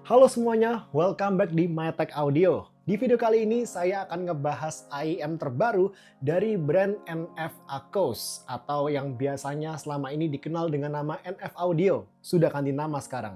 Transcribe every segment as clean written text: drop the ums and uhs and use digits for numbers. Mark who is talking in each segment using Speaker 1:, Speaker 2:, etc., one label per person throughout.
Speaker 1: Halo semuanya, welcome back di MyTech Audio. Di video kali ini saya akan ngebahas IEM terbaru dari brand NF Akos atau yang biasanya selama ini dikenal dengan nama NF Audio. Sudah ganti nama sekarang.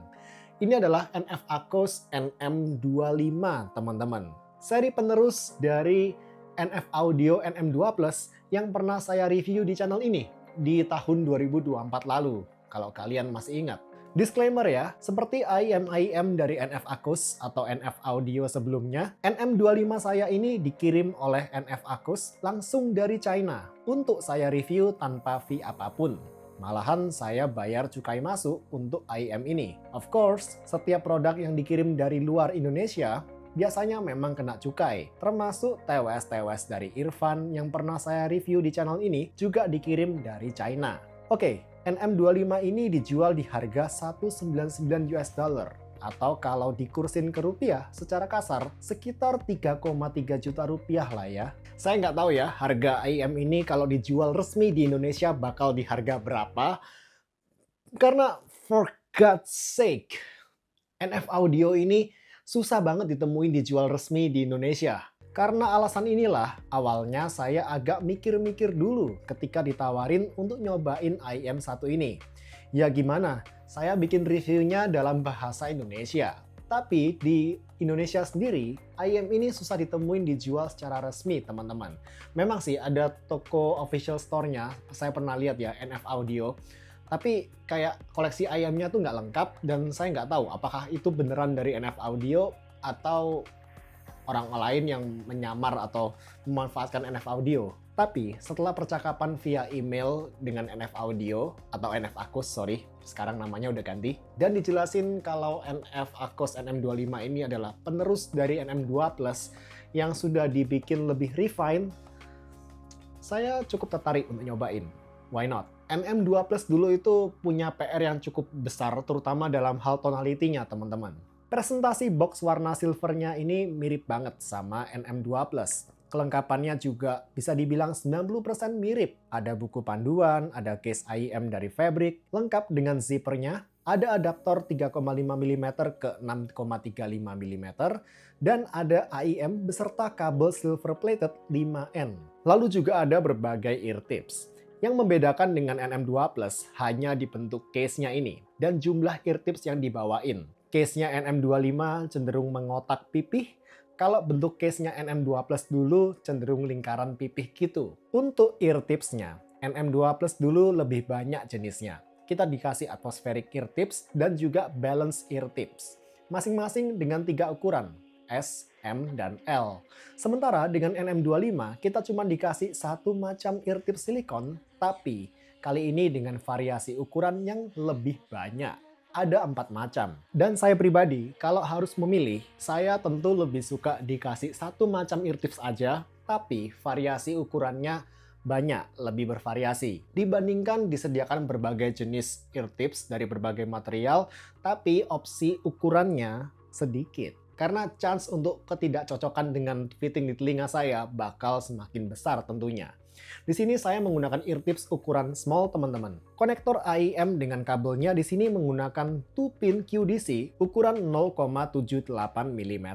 Speaker 1: Ini adalah NF Akos NM25 teman-teman. Seri penerus dari NF Audio NM2 Plus yang pernah saya review di channel ini di tahun 2024 lalu. Kalau kalian masih ingat. Disclaimer ya, seperti IEM dari NF Akos atau NF Audio sebelumnya, NM25 saya ini dikirim oleh NF Akos langsung dari China untuk saya review tanpa fee apapun. Malahan saya bayar cukai masuk untuk IEM ini. Of course, setiap produk yang dikirim dari luar Indonesia biasanya memang kena cukai, termasuk TWS-TWS dari Irfan yang pernah saya review di channel ini juga dikirim dari China. Oke, NM25 ini dijual di harga 199 US dollar atau kalau dikursin ke rupiah secara kasar sekitar 3,3 juta rupiah lah ya. Saya nggak tahu ya harga IEM ini kalau dijual resmi di Indonesia bakal di harga berapa. Karena for God's sake, NF Audio ini susah banget ditemuin dijual resmi di Indonesia. Karena alasan inilah, awalnya saya agak mikir-mikir dulu ketika ditawarin untuk nyobain IEM1 ini. Ya gimana, saya bikin reviewnya dalam bahasa Indonesia. Tapi di Indonesia sendiri, IEM ini susah ditemuin dijual secara resmi teman-teman. Memang sih ada toko official store-nya, saya pernah lihat ya, NF Audio. Tapi kayak koleksi IEM-nya tuh nggak lengkap dan saya nggak tahu apakah itu beneran dari NF Audio atau orang lain yang menyamar atau memanfaatkan NF Audio. Tapi setelah percakapan via email dengan NF Audio atau NF Akos, sekarang namanya udah ganti, dan dijelasin kalau NF Akos NM25 ini adalah penerus dari NM2 Plus yang sudah dibikin lebih refine, saya cukup tertarik untuk nyobain. Why not? NM2 Plus dulu itu punya PR yang cukup besar, terutama dalam hal tonality-nya, teman-teman. Presentasi box warna silvernya ini mirip banget sama NM2 Plus. Kelengkapannya juga bisa dibilang 90% mirip. Ada buku panduan, ada case IEM dari Fabric, lengkap dengan zippernya, ada adaptor 3,5 mm ke 6,35 mm, dan ada IEM beserta kabel silver plated 5N. Lalu juga ada berbagai ear tips. Yang membedakan dengan NM2 Plus hanya di bentuk case-nya ini dan jumlah ear tips yang dibawain. Case-nya NM25 cenderung mengotak pipih, kalau bentuk case-nya NM2 Plus dulu cenderung lingkaran pipih gitu. Untuk ear tips-nya, NM2 Plus dulu lebih banyak jenisnya. Kita dikasih atmospheric ear tips dan juga balance ear tips. Masing-masing dengan 3 ukuran, S, M, dan L. Sementara dengan NM25, kita cuma dikasih satu macam ear tips silikon, tapi kali ini dengan variasi ukuran yang lebih banyak. Ada 4 macam. Dan saya pribadi, kalau harus memilih, saya tentu lebih suka dikasih satu macam ear tips aja, tapi variasi ukurannya banyak, lebih bervariasi. Dibandingkan disediakan berbagai jenis ear tips dari berbagai material, tapi opsi ukurannya sedikit. Karena chance untuk ketidakcocokan dengan fitting di telinga saya bakal semakin besar tentunya. Di sini saya menggunakan ear tips ukuran small teman-teman. Konektor IEM dengan kabelnya di sini menggunakan 2-pin QDC ukuran 0,78 mm.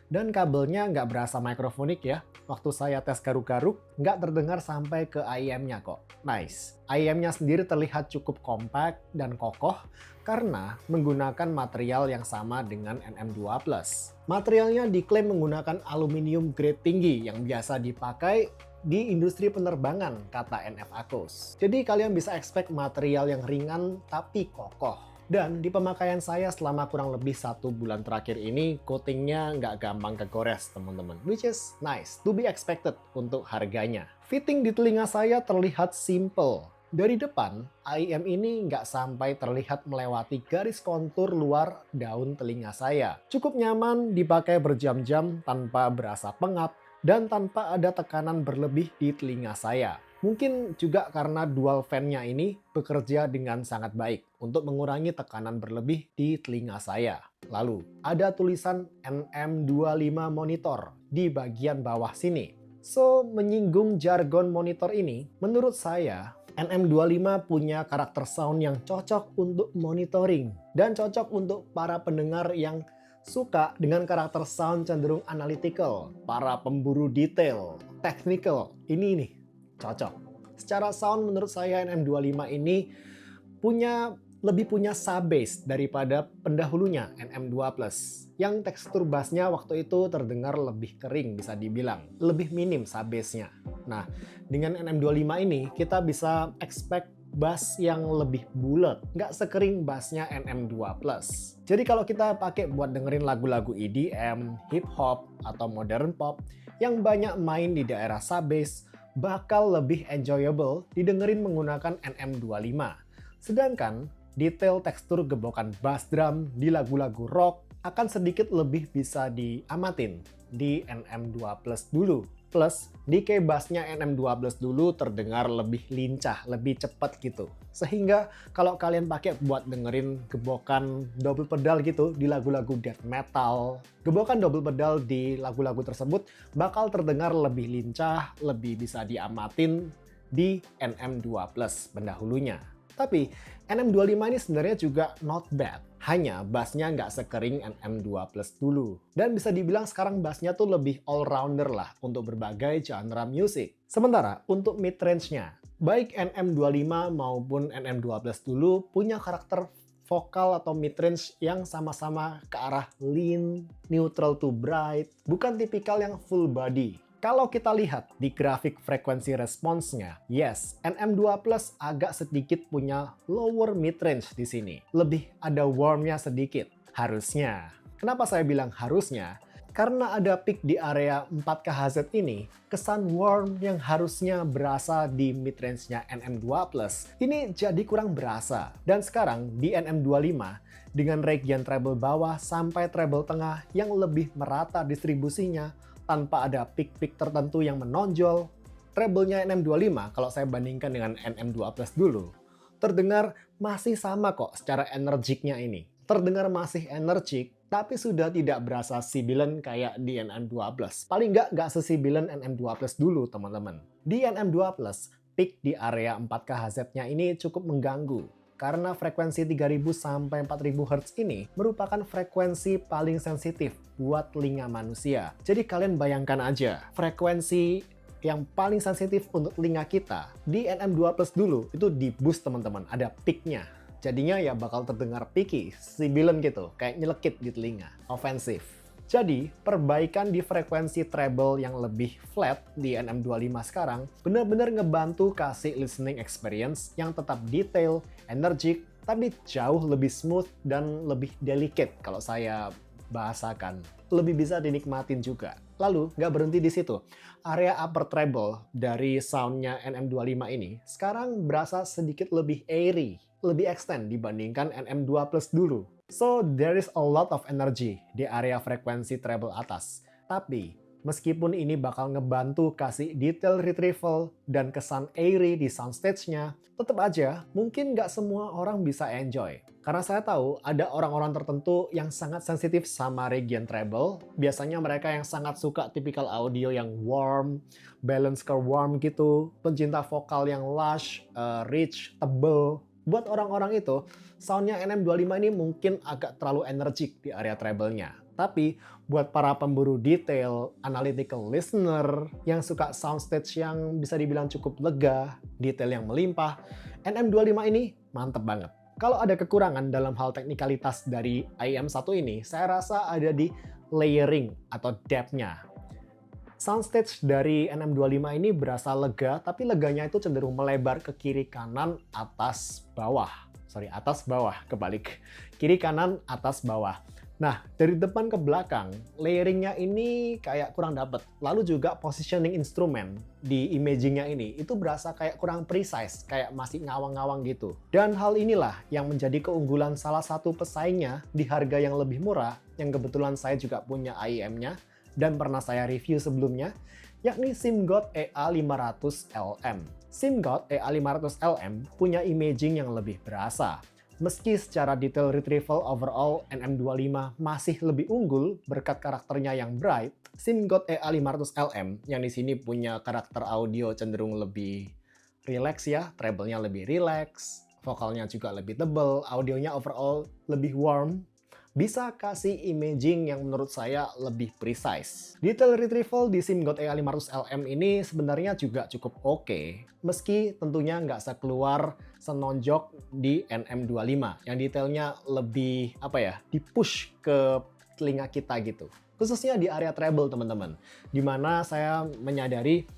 Speaker 1: Dan kabelnya nggak berasa mikrofonik ya. Waktu saya tes garuk-garuk, nggak terdengar sampai ke IEM-nya kok. Nice. IEM-nya sendiri terlihat cukup kompak dan kokoh karena menggunakan material yang sama dengan NM2 Plus. Materialnya diklaim menggunakan aluminium grade tinggi yang biasa dipakai di industri penerbangan, kata NF Akos. Jadi kalian bisa expect material yang ringan tapi kokoh. Dan di pemakaian saya selama kurang lebih 1 bulan terakhir ini, coatingnya nggak gampang kegores teman-teman. Which is nice, to be expected untuk harganya. Fitting di telinga saya terlihat simple. Dari depan, IEM ini nggak sampai terlihat melewati garis kontur luar daun telinga saya. Cukup nyaman dipakai berjam-jam tanpa berasa pengap, dan tanpa ada tekanan berlebih di telinga saya. Mungkin juga karena dual fan-nya ini bekerja dengan sangat baik untuk mengurangi tekanan berlebih di telinga saya. Lalu, ada tulisan NM25 monitor di bagian bawah sini. So, menyinggung jargon monitor ini, menurut saya, NM25 punya karakter sound yang cocok untuk monitoring dan cocok untuk para pendengar yang Suka dengan karakter sound cenderung analytical, para pemburu detail, technical, ini nih, cocok. Secara sound menurut saya NM25 ini lebih punya sub-bass daripada pendahulunya NM2 Plus. Yang tekstur bassnya waktu itu terdengar lebih kering bisa dibilang, lebih minim sub-bassnya. Nah, dengan NM25 ini kita bisa expect bass yang lebih bulat, nggak sekering bassnya NM2 Plus. Jadi kalau kita pakai buat dengerin lagu-lagu EDM, hip hop, atau modern pop yang banyak main di daerah sub-bass, bakal lebih enjoyable didengerin menggunakan NM25. Sedangkan detail tekstur gebokan bass drum di lagu-lagu rock akan sedikit lebih bisa diamatin di NM2 Plus dulu. Plus, decay bassnya NM2 Plus dulu terdengar lebih lincah, lebih cepat gitu. Sehingga kalau kalian pakai buat dengerin gebokan double pedal gitu di lagu-lagu death metal, gebokan double pedal di lagu-lagu tersebut bakal terdengar lebih lincah, lebih bisa diamatin di NM2 Plus pendahulunya. Tapi NM25 ini sebenarnya juga not bad. Hanya bassnya nggak sekering NM2 Plus dulu. Dan bisa dibilang sekarang bassnya tuh lebih all-rounder lah untuk berbagai genre musik. Sementara untuk mid-range-nya, baik NM25 maupun NM2 Plus dulu punya karakter vokal atau mid-range yang sama-sama ke arah lean, neutral to bright, bukan tipikal yang full body. Kalau kita lihat di grafik frekuensi responsnya, yes, NM2 Plus agak sedikit punya lower mid-range di sini. Lebih ada warmnya sedikit, harusnya. Kenapa saya bilang harusnya? Karena ada peak di area 4kHz ini, kesan warm yang harusnya berasa di mid-range-nya NM2 Plus, ini jadi kurang berasa. Dan sekarang di NM25, dengan region treble bawah sampai treble tengah yang lebih merata distribusinya, tanpa ada peak-peak tertentu yang menonjol, treble-nya NM25 kalau saya bandingkan dengan NM2 Plus dulu, terdengar masih sama kok secara energiknya ini. Terdengar masih energik, tapi sudah tidak berasa sibilan kayak di NM2 Plus. Paling nggak sesibilan NM2 Plus dulu, teman-teman. Di NM2 Plus, peak di area 4kHz-nya ini cukup mengganggu. Karena frekuensi 3000 sampai 4000 Hz ini merupakan frekuensi paling sensitif buat telinga manusia. Jadi kalian bayangkan aja, frekuensi yang paling sensitif untuk telinga kita di NM2 Plus dulu itu di boost teman-teman, ada peaknya. Jadinya ya bakal terdengar picky, sibilan gitu, kayak nyelekit di telinga, ofensif. Jadi, perbaikan di frekuensi treble yang lebih flat di NM25 sekarang benar-benar ngebantu kasih listening experience yang tetap detail, energik, tapi jauh lebih smooth dan lebih delicate kalau saya bahasakan. Lebih bisa dinikmatin juga. Lalu, nggak berhenti di situ. Area upper treble dari soundnya NM25 ini sekarang berasa sedikit lebih airy, lebih extend dibandingkan NM2 Plus dulu. So, there is a lot of energy di area frekuensi treble atas. Tapi, meskipun ini bakal ngebantu kasih detail retrieval dan kesan airy di soundstage-nya, tetap aja mungkin nggak semua orang bisa enjoy. Karena saya tahu ada orang-orang tertentu yang sangat sensitif sama region treble. Biasanya mereka yang sangat suka tipikal audio yang warm, balance curve warm gitu, pencinta vokal yang lush, rich, tebel. Buat orang-orang itu, soundnya NM25 ini mungkin agak terlalu energik di area treble-nya. Tapi, buat para pemburu detail, analytical listener, yang suka soundstage yang bisa dibilang cukup lega, detail yang melimpah, NM25 ini mantep banget. Kalau ada kekurangan dalam hal teknikalitas dari IM1 ini, saya rasa ada di layering atau depth-nya. Soundstage dari NM25 ini berasa lega, tapi leganya itu cenderung melebar ke kiri kanan, atas bawah. Atas bawah, kebalik. Kiri kanan, atas bawah. Nah, dari depan ke belakang, layeringnya ini kayak kurang dapet. Lalu juga positioning instrumen di imagingnya ini, itu berasa kayak kurang precise, kayak masih ngawang-ngawang gitu. Dan hal inilah yang menjadi keunggulan salah satu pesaingnya di harga yang lebih murah, yang kebetulan saya juga punya IEM-nya, dan pernah saya review sebelumnya, yakni SIMGOT EA500LM. SIMGOT EA500LM punya imaging yang lebih berasa. Meski secara detail retrieval overall NM25 masih lebih unggul berkat karakternya yang bright, SIMGOT EA500LM yang di sini punya karakter audio cenderung lebih relax ya, treble-nya lebih relax, vokalnya juga lebih tebal, audionya overall lebih warm, bisa kasih imaging yang menurut saya lebih precise. Detail retrieval di SIM GOT EA500LM ini sebenarnya juga cukup oke, meski tentunya nggak sekeluar senonjok di NM25 yang detailnya lebih di-push ke telinga kita gitu. Khususnya di area treble teman-teman, dimana saya menyadari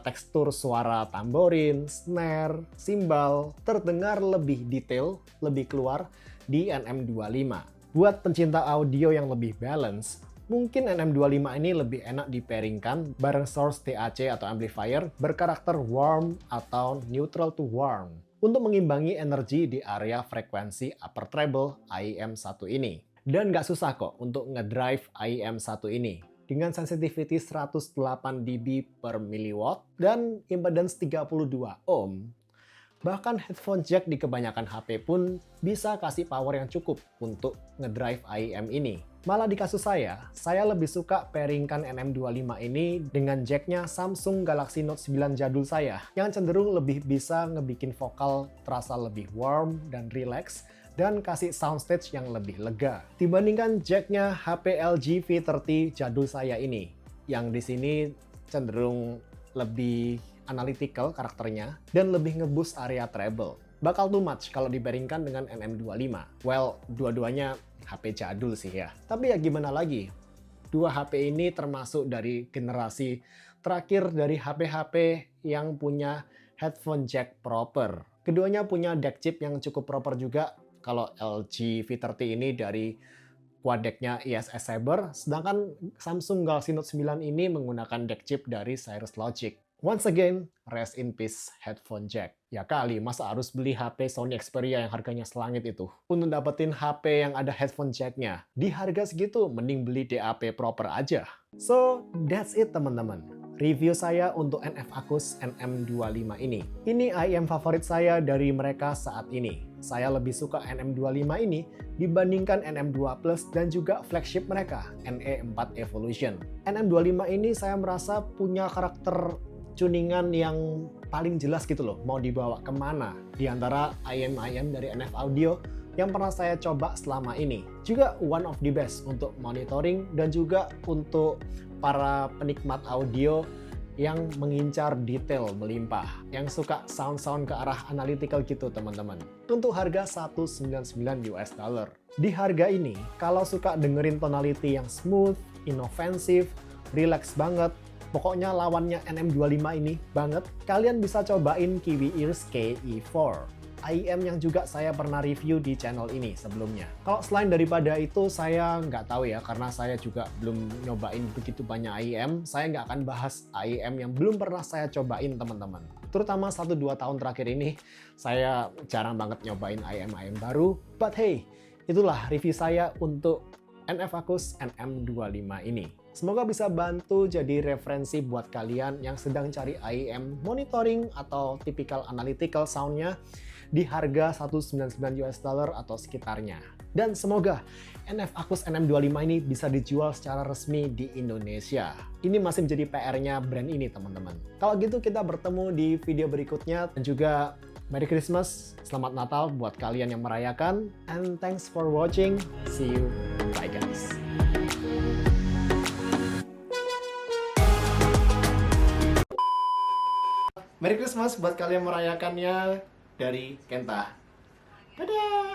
Speaker 1: tekstur suara tamborin, snare, simbal terdengar lebih detail, lebih keluar di NM25. Buat pencinta audio yang lebih balance, mungkin NM25 ini lebih enak di-pairingkan bareng source DAC atau amplifier berkarakter warm atau neutral to warm untuk mengimbangi energi di area frekuensi upper treble IEM1 ini. Dan nggak susah kok untuk ngedrive IEM1 ini dengan sensitivity 108 dB per milliwatt dan impedance 32 ohm. Bahkan headphone jack di kebanyakan HP pun bisa kasih power yang cukup untuk ngedrive IEM ini. Malah di kasus saya lebih suka pairingkan NM25 ini dengan jacknya Samsung Galaxy Note 9 jadul saya, yang cenderung lebih bisa ngebikin vokal terasa lebih warm dan relax, dan kasih soundstage yang lebih lega dibandingkan jacknya HP LG V30 jadul saya ini, yang di sini cenderung lebih analytical karakternya dan lebih ngeboost area treble. Bakal too much kalau dibandingkan dengan NM25. Well, dua-duanya HP jadul sih ya. Tapi ya gimana lagi? Dua HP ini termasuk dari generasi terakhir dari HP-HP yang punya headphone jack proper. Keduanya punya DAC chip yang cukup proper juga. Kalau LG V30 ini dari quad-deck-nya ISS Saber, sedangkan Samsung Galaxy Note 9 ini menggunakan DAC chip dari Cirrus Logic. Once again, rest in peace headphone jack. Ya kali, masa harus beli HP Sony Xperia yang harganya selangit itu untuk dapetin HP yang ada headphone jack-nya. Di harga segitu, mending beli DAP proper aja. So, that's it teman-teman. Review saya untuk NF Akus NM25 ini. Ini IEM favorit saya dari mereka saat ini. Saya lebih suka NM25 ini dibandingkan NM2 Plus dan juga flagship mereka, NE4 Evolution. NM25 ini saya merasa punya karakter tuningan yang paling jelas gitu loh, mau dibawa kemana di antara IEM-IEM dari NF Audio yang pernah saya coba selama ini. Juga one of the best untuk monitoring dan juga untuk para penikmat audio yang mengincar detail melimpah, yang suka sound-sound ke arah analytical gitu teman-teman. Untuk harga $199. Di harga ini, kalau suka dengerin tonality yang smooth, inovatif, relax banget, pokoknya lawannya NM25 ini banget, kalian bisa cobain Kiwi Ears KE4. IEM yang juga saya pernah review di channel ini sebelumnya. Kalau selain daripada itu saya nggak tahu ya, karena saya juga belum nyobain begitu banyak IEM, saya nggak akan bahas IEM yang belum pernah saya cobain teman-teman. Terutama 1-2 tahun terakhir ini, saya jarang banget nyobain IEM-IEM baru. But hey, itulah review saya untuk NF Akus NM25 ini. Semoga bisa bantu jadi referensi buat kalian yang sedang cari IEM monitoring atau typical analytical soundnya di harga $199 atau sekitarnya. Dan semoga NF Akus NM25 ini bisa dijual secara resmi di Indonesia. Ini masih menjadi PR-nya brand ini teman-teman. Kalau gitu kita bertemu di video berikutnya, dan juga Merry Christmas, Selamat Natal buat kalian yang merayakan, and thanks for watching. See you, bye guys. Merry Christmas buat kalian yang merayakannya dari Kenta. Dadah!